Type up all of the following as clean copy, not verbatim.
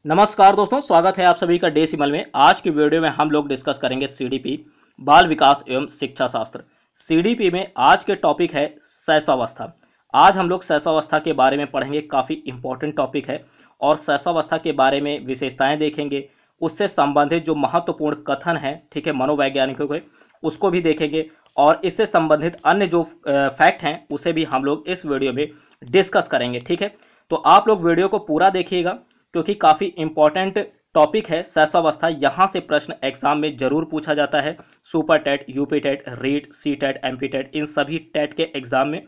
नमस्कार दोस्तों, स्वागत है आप सभी का डेसिमल में। आज की वीडियो में हम लोग डिस्कस करेंगे सीडीपी बाल विकास एवं शिक्षा शास्त्र। सीडीपी में आज के टॉपिक है शैशवावस्था। आज हम लोग शैशवावस्था के बारे में पढ़ेंगे। काफ़ी इंपॉर्टेंट टॉपिक है और शैशवावस्था के बारे में विशेषताएं देखेंगे, उससे संबंधित जो महत्वपूर्ण कथन है, ठीक है, मनोवैज्ञानिकों के, उसको भी देखेंगे और इससे संबंधित अन्य जो फैक्ट हैं उसे भी हम लोग इस वीडियो में डिस्कस करेंगे। ठीक है, तो आप लोग वीडियो को पूरा देखिएगा क्योंकि काफी इंपॉर्टेंट टॉपिक है शैशवावस्था। यहां से प्रश्न एग्जाम में जरूर पूछा जाता है। Super TET, UP TET, REET, C TET, MP TET, इन सभी टेट के एग्जाम में।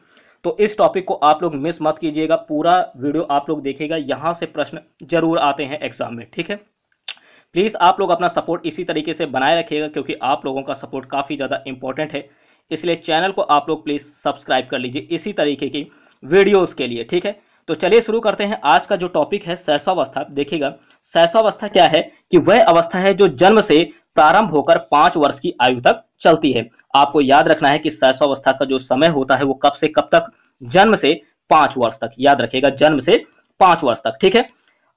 तो इस टॉपिक को आप लोग मिस मत कीजिएगा, पूरा वीडियो आप लोग देखिएगा, यहां से प्रश्न जरूर आते हैं एग्जाम में। ठीक है, प्लीज आप लोग अपना सपोर्ट इसी तरीके से बनाए रखिएगा क्योंकि आप लोगों का सपोर्ट काफी ज्यादा इंपॉर्टेंट है। इसलिए चैनल को आप लोग प्लीज सब्सक्राइब कर लीजिए इसी तरीके की वीडियोस के लिए। ठीक है, तो चलिए शुरू करते हैं। आज का जो टॉपिक है शैशवावस्था। देखिएगा, शैशवावस्था क्या है कि वह अवस्था है जो जन्म से प्रारंभ होकर 5 वर्ष की आयु तक चलती है। आपको याद रखना है कि शैशवावस्था का जो समय होता है वो कब से कब तक? जन्म से 5 वर्ष तक। याद रखिएगा, जन्म से 5 वर्ष तक। ठीक है,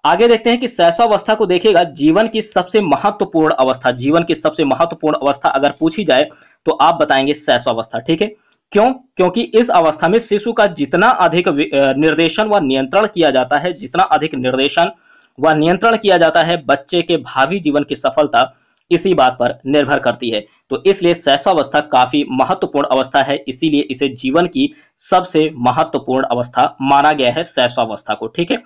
आगे देखते हैं कि शैशवावस्था को देखिएगा जीवन की सबसे महत्वपूर्ण अवस्था। जीवन की सबसे महत्वपूर्ण अवस्था अगर पूछी जाए तो आप बताएंगे शैशवावस्था। ठीक है, क्यों? क्योंकि इस अवस्था में शिशु का जितना अधिक निर्देशन व नियंत्रण किया जाता है, जितना अधिक निर्देशन व नियंत्रण किया जाता है, बच्चे के भावी जीवन की सफलता इसी बात पर निर्भर करती है। तो इसलिए शैशवावस्था काफी महत्वपूर्ण अवस्था है, इसीलिए इसे जीवन की सबसे महत्वपूर्ण अवस्था माना गया है शैशवावस्था को। ठीक है,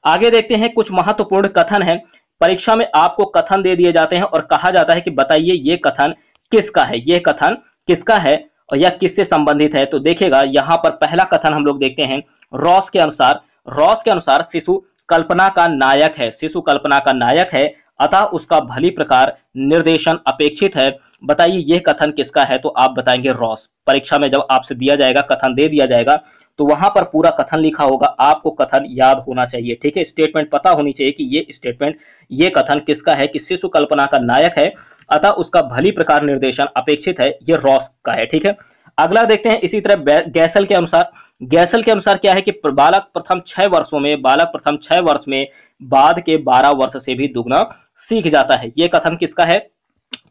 आगे देखते हैं कुछ महत्वपूर्ण कथन है। परीक्षा में आपको कथन दे दिए जाते हैं और कहा जाता है कि बताइए ये कथन किसका है, ये कथन किसका है या किससे संबंधित है। तो देखिएगा, यहां पर पहला कथन हम लोग देखते हैं रॉस के अनुसार। रॉस के अनुसार शिशु कल्पना का नायक है, शिशु कल्पना का नायक है, अतः उसका भली प्रकार निर्देशन अपेक्षित है। बताइए यह कथन किसका है? तो आप बताएंगे रॉस। परीक्षा में जब आपसे दिया जाएगा, कथन दे दिया जाएगा, तो वहां पर पूरा कथन लिखा होगा, आपको कथन याद होना चाहिए। ठीक है, स्टेटमेंट पता होनी चाहिए कि ये स्टेटमेंट, ये कथन किसका है कि शिशु कल्पना का नायक है अतः उसका भली प्रकार निर्देशन अपेक्षित है, ये रॉस का है। ठीक है, अगला देखते हैं इसी तरह गैसल के अनुसार। गैसल के अनुसार क्या है कि बालक प्रथम 6 वर्षों में, बालक प्रथम 6 वर्ष में बाद के 12 वर्ष से भी दुगना सीख जाता है। ये कथन किसका है?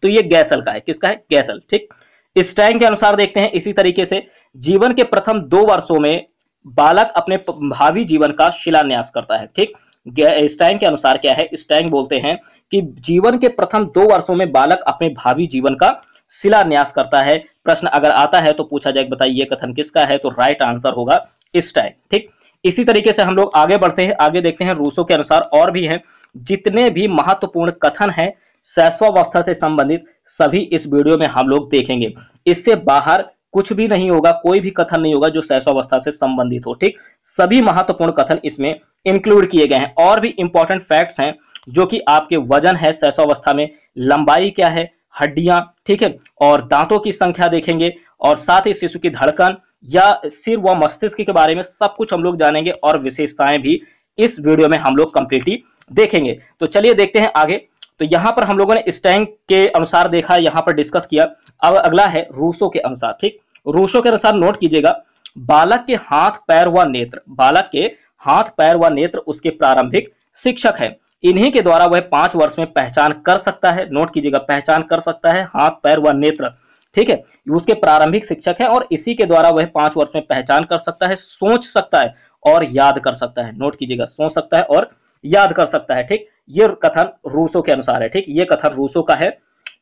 तो ये गैसल का है। किसका है? गैसल। ठीक, स्टैंग के अनुसार देखते हैं इसी तरीके से, जीवन के प्रथम 2 वर्षों में बालक अपने भावी जीवन का शिलान्यास करता है। ठीक, स्टैंग के अनुसार क्या है? स्टैंग बोलते हैं कि जीवन के प्रथम 2 वर्षों में बालक अपने भावी जीवन का शिलान्यास करता है। प्रश्न अगर आता है तो पूछा जाए बताइए ये कथन किसका है? तो राइट आंसर होगा स्टैंग। ठीक, इसी तरीके से हम लोग आगे बढ़ते हैं। आगे देखते हैं रूसो के अनुसार और भी हैं। जितने भी महत्वपूर्ण कथन हैं शैशवावस्था से संबंधित, सभी इस वीडियो में हम लोग देखेंगे। इससे बाहर कुछ भी नहीं होगा, कोई भी कथन नहीं होगा जो शैशवावस्था से संबंधित हो। ठीक, सभी महत्वपूर्ण कथन इसमें इंक्लूड किए गए हैं। और भी इंपॉर्टेंट फैक्ट्स हैं जो कि आपके वजन है शैशवावस्था में, लंबाई क्या है, हड्डियां, ठीक है, और दांतों की संख्या देखेंगे, और साथ ही शिशु की धड़कन या सिर व मस्तिष्क के बारे में सब कुछ हम लोग जानेंगे और विशेषताएं भी इस वीडियो में हम लोग कंप्लीटली देखेंगे। तो चलिए देखते हैं आगे। तो यहां पर हम लोगों ने स्टैंग के अनुसार देखा, यहां पर डिस्कस किया। अब अगला है रूसो के अनुसार। ठीक, रूसो के अनुसार नोट कीजिएगा, बालक के हाथ पैर व नेत्र, बालक के हाथ पैर व नेत्र उसके प्रारंभिक शिक्षक है। इन्हीं के द्वारा वह 5 वर्ष में पहचान कर सकता है। नोट कीजिएगा, पहचान कर सकता है, हाथ पैर व नेत्र, ठीक है, उसके प्रारंभिक शिक्षक है और इसी के द्वारा वह 5 वर्ष में पहचान कर सकता है, सोच सकता है और याद कर सकता है। नोट कीजिएगा, सोच सकता है और याद कर सकता है। ठीक, ये कथन रूसो के अनुसार है। ठीक, ये कथन रूसो का है।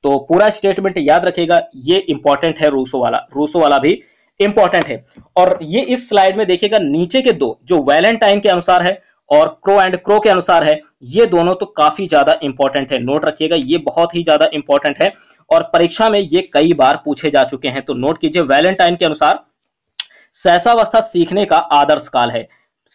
तो पूरा स्टेटमेंट याद रखिएगा, ये इंपॉर्टेंट है रूसो वाला, रूसो वाला भी इंपॉर्टेंट है। और ये इस स्लाइड में देखिएगा, नीचे के दो जो वैलेंटाइन के अनुसार है और क्रो एंड क्रो के अनुसार है, ये दोनों तो काफी ज्यादा इंपॉर्टेंट है। नोट रखिएगा, ये बहुत ही ज्यादा इंपॉर्टेंट है और परीक्षा में ये कई बार पूछे जा चुके हैं। तो नोट कीजिए, वैलेंटाइन के अनुसार शैशवावस्था सीखने का आदर्श काल है।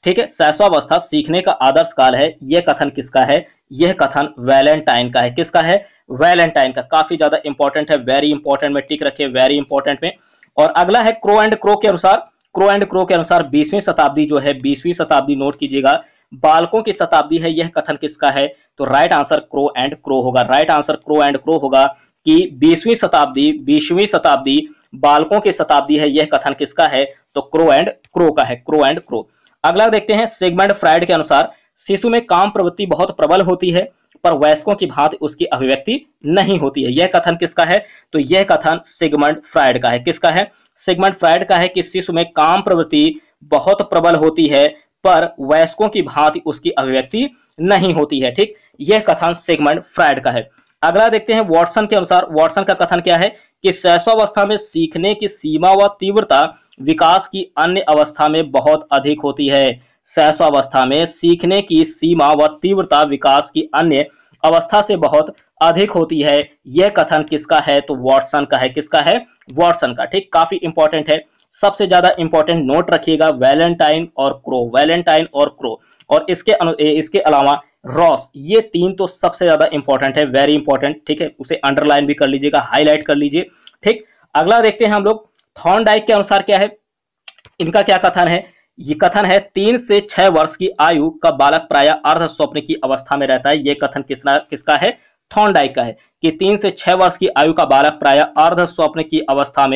ठीक है, शैशवावस्था सीखने का आदर्श काल है। यह कथन किसका है? यह कथन वैलेंटाइन का है। किसका है? वैलेंटाइन का। काफी ज्यादा इंपॉर्टेंट है, वेरी इंपॉर्टेंट में टिक रखिए, वेरी इंपॉर्टेंट में। और अगला है क्रो एंड क्रो के अनुसार। क्रो एंड क्रो के अनुसार 20वीं शताब्दी जो है, 20वीं शताब्दी, नोट कीजिएगा, बालकों की शताब्दी है। यह कथन किसका है? तो right answer Crow and Crow होगा। Right answer Crow and Crow होगा कि 20वीं शताब्दी, 20वीं शताब्दी बालकों की शताब्दी है। यह कथन किसका है? तो क्रो एंड क्रो का है, क्रो एंड क्रो। अगला देखते हैं सिगमंड फ्राइड के अनुसार। शिशु में काम प्रवृत्ति बहुत प्रबल होती है पर वयस्कों की भांति उसकी अभिव्यक्ति नहीं होती है। यह कथन किसका है? तो यह कथन सिगमंड फ्रायड का है। किसका है? सिगमंड फ्रायड का है कि शिशु में काम प्रवृत्ति बहुत प्रबल होती है पर वयस्कों की भांति उसकी अभिव्यक्ति नहीं होती है। ठीक, यह कथन सिगमंड फ्रायड का है। अगला देखते हैं वॉटसन के अनुसार। वॉटसन का कथन क्या है कि शैशवावस्था में सीखने की सीमा व तीव्रता विकास की अन्य अवस्था में बहुत अधिक होती है। शैशवावस्था में सीखने की सीमा व तीव्रता विकास की अन्य अवस्था से बहुत अधिक होती है। यह कथन किसका है? तो वॉटसन का है। किसका है? वॉटसन का। ठीक, काफी इंपॉर्टेंट है। सबसे ज्यादा इंपॉर्टेंट नोट रखिएगा वैलेंटाइन और क्रो, वैलेंटाइन और क्रो, और इसके अलावा रॉस। ये तीन तो सबसे ज्यादा इंपॉर्टेंट है, वेरी इंपॉर्टेंट। ठीक है, उसे अंडरलाइन भी कर लीजिएगा, हाईलाइट कर लीजिए। ठीक, अगला देखते हैं हम लोग थॉर्नडाइक के अनुसार क्या है। इनका क्या कथन है? ये कथन है 3 से 6 वर्ष की आयु का बालक प्राय अर्ध स्वप्न की अवस्था में रहता है। यह कथन किसका है? थॉर्नडाइक का है कि 3 से 6 वर्ष की आयु का बालक प्राय अर्ध स्वप्न की अवस्था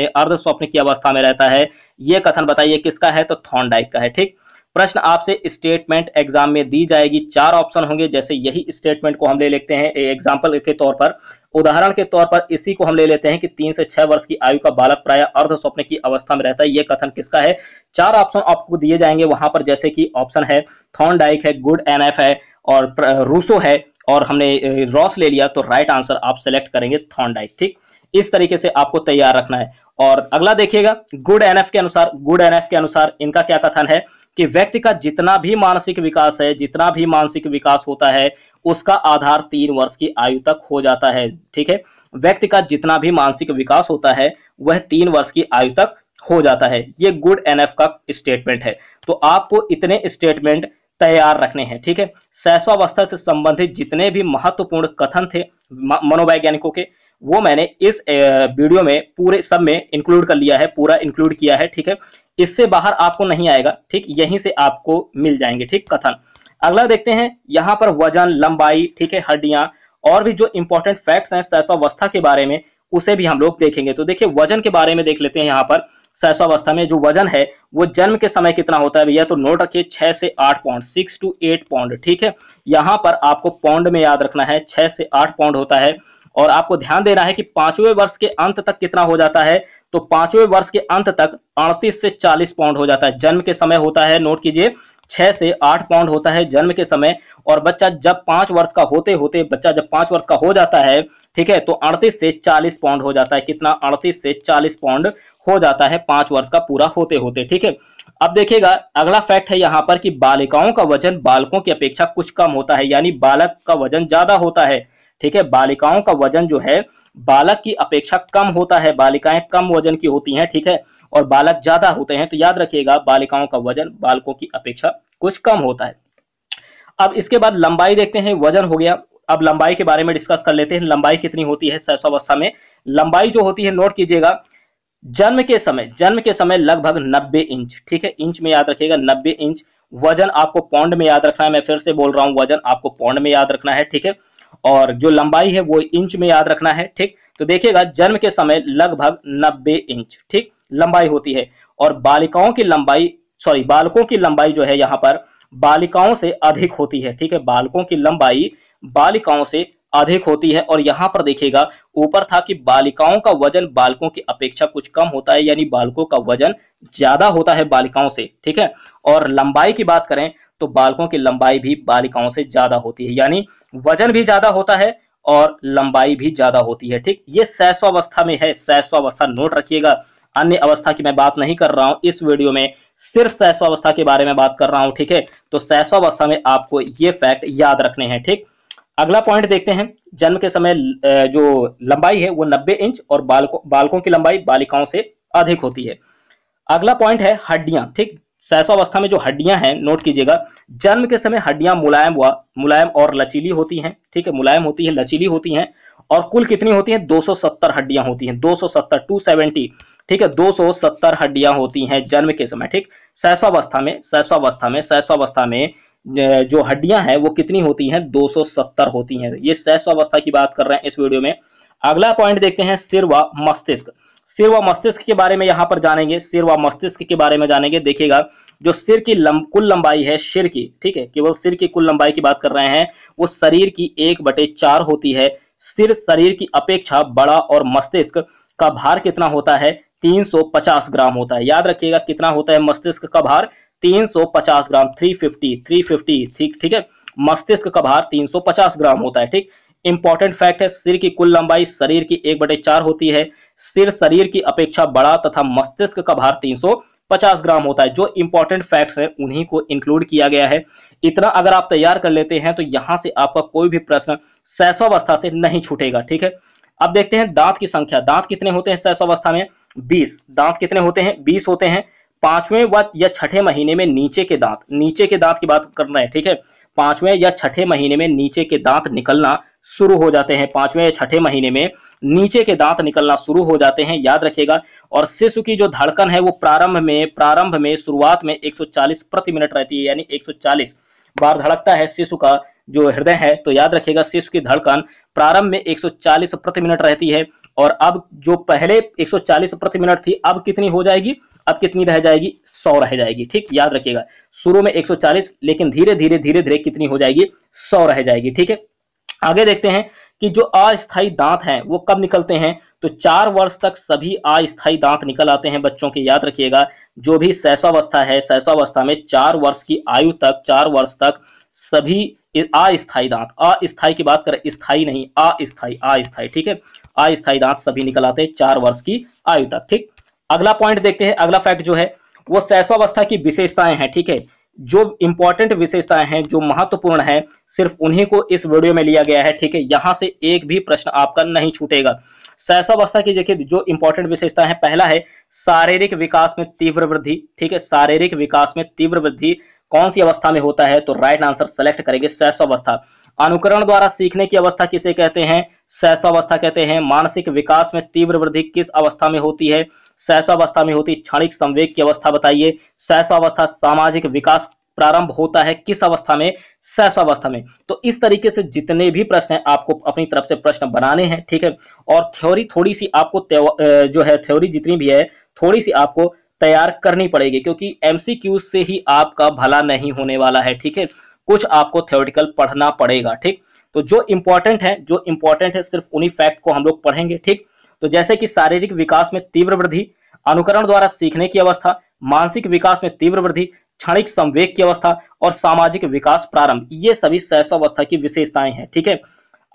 में रहता है। यह कथन बताइए किसका है? तो थॉर्नडाइक का है। ठीक, प्रश्न आपसे स्टेटमेंट एग्जाम में दी जाएगी, 4 ऑप्शन होंगे। जैसे यही स्टेटमेंट को हम ले लेते हैं एग्जाम्पल के तौर पर, उदाहरण के तौर पर इसी को हम ले लेते हैं कि 3 से 6 वर्ष की आयु का बालक प्राय अर्ध स्वप्न की अवस्था में रहता है। यह कथन किसका है? 4 ऑप्शन आपको दिए जाएंगे वहां पर, जैसे कि ऑप्शन है थॉर्नडाइक है, गुड एनएफ है और रूसो है, और हमने रॉस ले लिया, तो राइट आंसर आप सेलेक्ट करेंगे थॉर्नडाइक। ठीक, इस तरीके से आपको तैयार रखना है। और अगला देखिएगा गुड एनएफ के अनुसार इनका क्या कथन है कि व्यक्ति का जितना भी मानसिक विकास होता है उसका आधार 3 वर्ष की आयु तक हो जाता है। ठीक है, व्यक्ति का जितना भी मानसिक विकास होता है वह 3 वर्ष की आयु तक हो जाता है। ये गुड एनएफ का स्टेटमेंट है। तो आपको इतने स्टेटमेंट तैयार रखने हैं। ठीक है, शैशवावस्था से संबंधित जितने भी महत्वपूर्ण कथन थे मनोवैज्ञानिकों के, वो मैंने इस वीडियो में पूरे सब में इंक्लूड कर लिया है, पूरा इंक्लूड किया है। ठीक है, इससे बाहर आपको नहीं आएगा। ठीक, यहीं से आपको मिल जाएंगे। ठीक, कथन। अगला देखते हैं यहां पर वजन, लंबाई, ठीक है, हड्डियां और भी जो इंपॉर्टेंट फैक्ट्स हैं शैशवावस्था के बारे में, उसे भी हम लोग देखेंगे। तो देखिए वजन के बारे में देख लेते हैं। यहाँ पर शैशवावस्था में जो वजन है वो जन्म के समय कितना होता है भैया? तो नोट रखिए 6 से 8 पाउंड, 6 to 8 पाउंड। ठीक है, यहाँ पर आपको पाउंड में याद रखना है, 6 से 8 पाउंड होता है। और आपको ध्यान देना है कि 5वें वर्ष के अंत तक कितना हो जाता है? तो 5वें वर्ष के अंत तक 38 से 40 पाउंड हो जाता है। जन्म के समय होता है, नोट कीजिए 6 से 8 पाउंड होता है जन्म के समय, और बच्चा जब 5 वर्ष का हो जाता है, ठीक है, तो 38 से 40 पाउंड हो जाता है। कितना? 38 से 40 पाउंड हो जाता है 5 वर्ष का पूरा होते होते। ठीक है, अब देखिएगा अगला फैक्ट है यहाँ पर कि बालिकाओं का वजन बालकों की अपेक्षा कुछ कम होता है, यानी बालक का वजन ज्यादा होता है। ठीक है, बालिकाओं का वजन जो है बालक की अपेक्षा कम होता है। बालिकाएं कम वजन की होती हैं, ठीक है, और बालक ज्यादा होते हैं। तो याद रखिएगा बालिकाओं का वजन बालकों की अपेक्षा कुछ कम होता है। अब इसके बाद लंबाई देखते हैं। वजन हो गया, अब लंबाई के बारे में डिस्कस कर लेते हैं। लंबाई कितनी होती है शैशवावस्था में? लंबाई जो होती है, नोट कीजिएगा, जन्म के समय लगभग 90 इंच। ठीक है, इंच में याद रखिएगा 90 इंच। वजन आपको पाउंड में याद रखना है, मैं फिर से बोल रहा हूं, वजन आपको पाउंड में याद रखना है। ठीक है, और जो लंबाई है वो इंच में याद रखना है। ठीक, तो देखिएगा जन्म के समय लगभग 90 इंच ठीक लंबाई होती है, और बालकों की लंबाई जो है यहाँ पर बालिकाओं से अधिक होती है। ठीक है, बालकों की लंबाई बालिकाओं से अधिक होती है। और यहां पर देखिएगा ऊपर था कि बालिकाओं का वजन बालकों की अपेक्षा कुछ कम होता है, यानी बालकों का वजन ज्यादा होता है बालिकाओं से। ठीक है, और लंबाई की बात करें तो बालकों की लंबाई भी बालिकाओं से ज्यादा होती है, यानी वजन भी ज्यादा होता है और लंबाई भी ज्यादा होती है। ठीक, ये शैशवावस्था में है। शैशवावस्था नोट रखिएगा, अन्य अवस्था की मैं बात नहीं कर रहा हूं इस वीडियो में, सिर्फ शैशवावस्था के बारे में बात कर रहा हूं। ठीक है, तो शैशवावस्था में आपको ये फैक्ट याद रखने हैं। ठीक, अगला पॉइंट देखते हैं। जन्म के समय जो लंबाई है वो 90 इंच और बालकों की लंबाई बालिकाओं से अधिक होती है। अगला पॉइंट है हड्डियां। ठीक, शैशवावस्था में जो हड्डियां हैं नोट कीजिएगा, जन्म के समय हड्डियां मुलायम और लचीली होती हैं। ठीक है, मुलायम होती है, लचीली होती हैं, और कुल कितनी होती हैं? 270 हड्डियां होती हैं। 270 ठीक है, 270 हड्डियां होती हैं जन्म के समय। ठीक, शैशवावस्था में जो हड्डियां हैं वो कितनी होती हैं? 270 होती हैं। ये शैशवावस्था की बात कर रहे हैं इस वीडियो में। अगला पॉइंट देखते हैं सिर व मस्तिष्क। सिर व मस्तिष्क के बारे में यहां पर जानेंगे। सिर व मस्तिष्क के बारे में जानेंगे। देखिएगा जो सिर की कुल लंबाई है सिर की, ठीक है, केवल सिर की कुल लंबाई की बात कर रहे हैं, वो शरीर की 1/4 होती है। सिर शरीर की अपेक्षा बड़ा और मस्तिष्क का भार कितना होता है? 350 ग्राम होता है। याद रखिएगा कितना होता है मस्तिष्क का भार? 350 ग्राम, 350, ठीक है, मस्तिष्क का भार 350 ग्राम होता है। ठीक, इंपॉर्टेंट फैक्ट है, सिर की कुल लंबाई शरीर की 1/4 होती है। सिर शरीर की अपेक्षा बड़ा तथा मस्तिष्क का भार 350 ग्राम होता है। जो इंपॉर्टेंट फैक्ट्स है उन्हीं को इंक्लूड किया गया है। इतना अगर आप तैयार कर लेते हैं तो यहां से आपका कोई भी प्रश्न शैशवावस्था से नहीं छूटेगा। ठीक है, अब देखते हैं दांत की संख्या। दांत कितने होते हैं शैशवावस्था में? 20 दांत कितने होते हैं? 20 होते हैं। 5वें व या छठे महीने में नीचे के दांत की बात कर रहे हैं। ठीक है, 5वें या छठे महीने में नीचे के दांत निकलना शुरू हो जाते हैं। 5वें या छठे महीने में नीचे के दांत निकलना शुरू हो जाते हैं, याद रखिएगा। और शिशु की जो धड़कन है वो प्रारंभ में शुरुआत में 140 प्रति मिनट रहती है, यानी 140 बार धड़कता है शिशु का जो हृदय है। तो याद रखिएगा शिशु की धड़कन प्रारंभ में 140 प्रति मिनट रहती है, और अब जो पहले 140 प्रति मिनट थी अब कितनी हो जाएगी? अब कितनी रह जाएगी? 100 रह जाएगी। ठीक, याद रखिएगा शुरू में 140, लेकिन धीरे धीरे कितनी हो जाएगी? 100 रह जाएगी। ठीक है, आगे देखते हैं कि जो अस्थायी दांत हैं वो कब निकलते हैं? तो 4 वर्ष तक सभी अस्थायी दांत निकल आते हैं बच्चों के। याद रखिएगा जो भी शैशवावस्था है, शैशवावस्था में 4 वर्ष की आयु तक, 4 वर्ष तक सभी अस्थायी दांत, अस्थायी की बात करें, स्थायी नहीं, अस्थायी, ठीक है, अस्थायी दांत सभी निकल आते हैं 4 वर्ष की आयु तक। ठीक, अगला पॉइंट देखते हैं। अगला फैक्ट जो है वो शैशवावस्था की विशेषताएं हैं। ठीक है, जो इंपॉर्टेंट विशेषताएं हैं, जो महत्वपूर्ण है, सिर्फ उन्हीं को इस वीडियो में लिया गया है। ठीक है, यहां से एक भी प्रश्न आपका नहीं छूटेगा। शैशवावस्था की देखिए जो इंपॉर्टेंट विशेषता है, पहला है शारीरिक विकास में तीव्र वृद्धि। ठीक है, शारीरिक विकास में तीव्र वृद्धि कौन सी अवस्था में होता है? तो राइट आंसर सेलेक्ट करेंगे शैशवावस्था। अनुकरण द्वारा सीखने की अवस्था किसे कहते हैं? शैशवावस्था कहते हैं। मानसिक विकास में तीव्र वृद्धि किस अवस्था में होती है? शैशवावस्था में होती है। क्षणिक संवेग की अवस्था बताइए। शैशवावस्था। सामाजिक विकास प्रारंभ होता है किस अवस्था में? शैशवावस्था में। तो इस तरीके से जितने भी प्रश्न हैं आपको अपनी तरफ से प्रश्न बनाने हैं। ठीक है, और थ्योरी थोड़ी सी आपको जो है थ्योरी जितनी भी है थोड़ी सी आपको तैयार करनी पड़ेगी, क्योंकि एमसीक्यू से ही आपका भला नहीं होने वाला है। ठीक है, कुछ आपको थ्योरेटिकल पढ़ना पड़ेगा। ठीक, तो जो इंपॉर्टेंट है सिर्फ उन्हीं फैक्ट को हम लोग पढ़ेंगे। ठीक, तो जैसे कि शारीरिक विकास में तीव्र वृद्धि, अनुकरण द्वारा सीखने की अवस्था, मानसिक विकास में तीव्र वृद्धि, क्षणिक संवेग की अवस्था और सामाजिक विकास प्रारंभ, ये सभी शैशवावस्था की विशेषताएं हैं। ठीक है,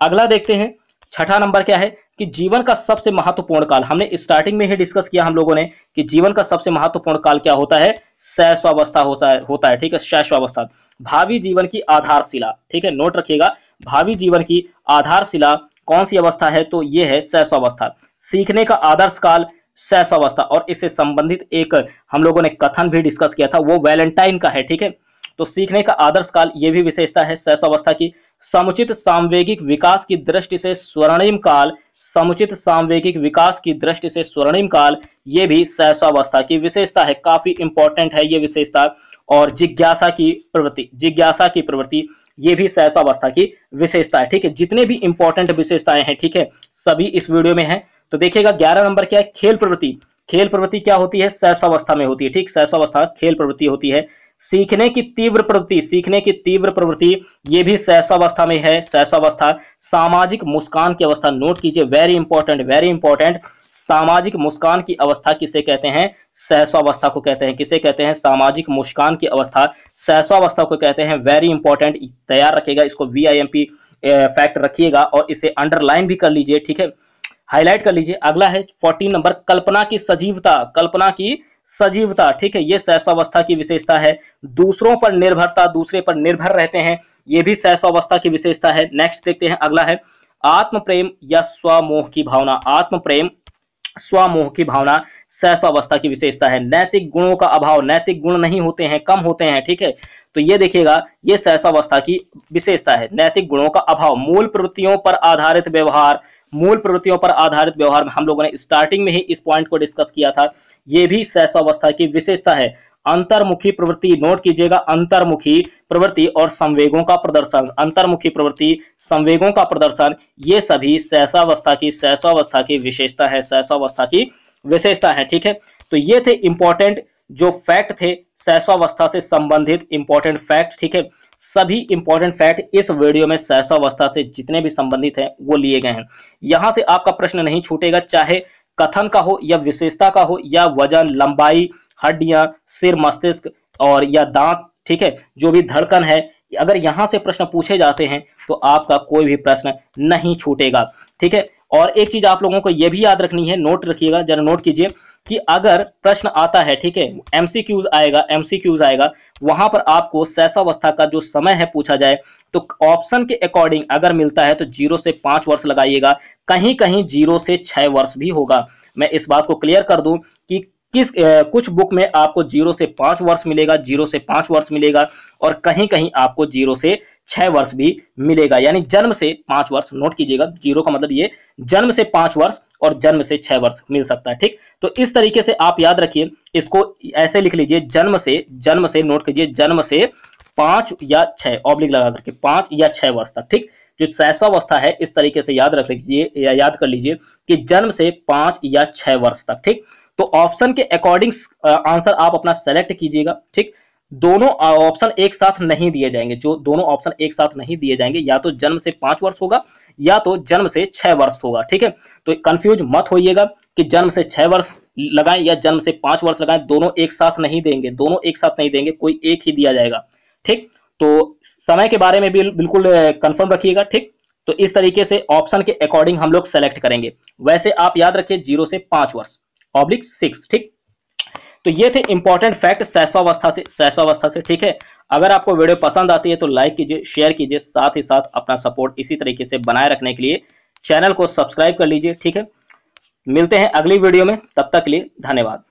अगला देखते हैं। छठा नंबर क्या है कि जीवन का सबसे महत्वपूर्ण काल। हमने स्टार्टिंग में ही डिस्कस किया हम लोगों ने कि जीवन का सबसे महत्वपूर्ण काल क्या होता है? शैशवावस्था होता है। ठीक है, शैशवावस्था भावी जीवन की आधारशिला। ठीक है, नोट रखिएगा, भावी जीवन की आधारशिला कौन सी अवस्था है? तो ये है शैशवावस्था। सीखने का आदर्श काल शैशवावस्था, और इससे संबंधित एक हम लोगों ने कथन भी डिस्कस किया था, वो वैलेंटाइन का है। ठीक है, तो सीखने का आदर्श काल ये भी विशेषता है शैशवावस्था की। समुचित सामवेगिक विकास की दृष्टि से स्वर्णिम काल, समुचित सामवेगिक विकास की दृष्टि से स्वर्णिम काल, ये भी शैशवावस्था की विशेषता है। काफी इंपॉर्टेंट है ये विशेषता। और जिज्ञासा की प्रवृत्ति ये भी शैशवावस्था की विशेषता है। ठीक है, जितने भी इंपॉर्टेंट विशेषताएं हैं, ठीक है, सभी इस वीडियो में है। तो देखिएगा 11 नंबर क्या है? खेल प्रवृत्ति। खेल प्रवृत्ति क्या होती है? शैशवावस्था में होती है। ठीक, शैशवावस्था खेल प्रवृत्ति होती है। सीखने की तीव्र प्रवृत्ति ये भी शैशवावस्था में है। शैशवावस्था। सामाजिक मुस्कान की अवस्था, नोट कीजिए, वेरी इंपॉर्टेंट। सामाजिक मुस्कान की अवस्था किसे कहते हैं? शैशवावस्था को कहते हैं। किसे कहते हैं? सामाजिक मुस्कान की अवस्था शैशवावस्था को कहते हैं। वेरी इंपॉर्टेंट, तैयार रखिएगा इसको, VIMP फैक्ट रखिएगा और इसे अंडरलाइन भी कर लीजिए। ठीक है, हाईलाइट कर लीजिए। अगला है 14 नंबर, कल्पना की सजीवता। ठीक है, ये शैशवावस्था की विशेषता है। दूसरों पर निर्भरता, दूसरे पर निर्भर रहते हैं, ये भी शैशवावस्था की विशेषता है। नेक्स्ट देखते हैं, अगला है आत्म प्रेम या स्वमोह की भावना। आत्म प्रेम, स्वमोह की भावना शैशवावस्था की विशेषता है। नैतिक गुणों का अभाव, नैतिक गुण नहीं होते हैं, कम होते हैं। ठीक है, तो ये देखिएगा ये शैशवावस्था की विशेषता है, नैतिक गुणों का अभाव। मूल प्रवृत्तियों पर आधारित व्यवहार में हम लोगों ने स्टार्टिंग में ही इस पॉइंट को डिस्कस किया था, ये भी शैशवावस्था की विशेषता है। अंतर्मुखी प्रवृत्ति, नोट कीजिएगा, अंतर्मुखी प्रवृत्ति और संवेगों का प्रदर्शन, ये सभी शैशवावस्था की विशेषता है। ठीक है, तो ये थे इंपॉर्टेंट जो फैक्ट थे शैशवावस्था से संबंधित इंपॉर्टेंट फैक्ट, ठीक है, सभी इंपॉर्टेंट फैक्ट इस वीडियो में शैशवावस्था से जितने भी संबंधित हैं वो लिए गए हैं। यहां से आपका प्रश्न नहीं छूटेगा, चाहे कथन का हो या विशेषता का हो या वजन, लंबाई, हड्डियां, सिर, मस्तिष्क और या दांत, ठीक है, जो भी धड़कन है, अगर यहां से प्रश्न पूछे जाते हैं तो आपका कोई भी प्रश्न नहीं छूटेगा, ठीक है। और एक चीज आप लोगों को यह भी याद रखनी है, नोट रखिएगा, जरा नोट कीजिए कि अगर प्रश्न आता है, ठीक है, एमसीक्यूज आएगा, वहां पर आपको शैशवावस्था का जो समय है पूछा जाए तो ऑप्शन के अकॉर्डिंग अगर मिलता है तो 0 से 5 वर्ष लगाइएगा, कहीं कहीं 0 से 6 वर्ष भी होगा। मैं इस बात को क्लियर कर दूं कि कुछ बुक में आपको 0 से 5 वर्ष मिलेगा, 0 से 5 वर्ष मिलेगा, और कहीं कहीं आपको 0 से 6 वर्ष भी मिलेगा, यानी जन्म से 5 वर्ष। नोट कीजिएगा, 0 का मतलब ये जन्म से 5 वर्ष और जन्म से 6 वर्ष मिल सकता है, ठीक। तो इस तरीके से आप याद रखिए, इसको ऐसे लिख लीजिए, जन्म से नोट कीजिए, जन्म से 5 या 6 ऑब्लिक लगा करके 5 या 6 वर्ष तक, ठीक। जो शैशवावस्था है इस तरीके से याद रख लीजिए या याद कर लीजिए कि जन्म से 5 या 6 वर्ष तक, ठीक। तो ऑप्शन के अकॉर्डिंग आंसर आप अपना सेलेक्ट कीजिएगा, ठीक। दोनों ऑप्शन एक साथ नहीं दिए जाएंगे, जो दोनों ऑप्शन एक साथ नहीं दिए जाएंगे, या तो जन्म से 5 वर्ष होगा या तो जन्म से 6 वर्ष होगा, ठीक है। तो कंफ्यूज मत होइएगा कि जन्म से 6 वर्ष लगाएं या जन्म से 5 वर्ष लगाएं, दोनों एक साथ नहीं देंगे, दोनों एक साथ नहीं देंगे, कोई एक ही दिया जाएगा, ठीक। तो समय के बारे में भी बिल्कुल कंफर्म रखिएगा, ठीक। तो इस तरीके से ऑप्शन के अकॉर्डिंग हम लोग सेलेक्ट करेंगे। वैसे आप याद रखिए 0 से 5 वर्ष ऑब्लिक 6, ठीक। तो ये थे इंपॉर्टेंट फैक्ट शैशवावस्था से, ठीक है। अगर आपको वीडियो पसंद आती है तो लाइक कीजिए, शेयर कीजिए, साथ ही साथ अपना सपोर्ट इसी तरीके से बनाए रखने के लिए चैनल को सब्सक्राइब कर लीजिए, ठीक है। मिलते हैं अगली वीडियो में, तब तक के लिए धन्यवाद।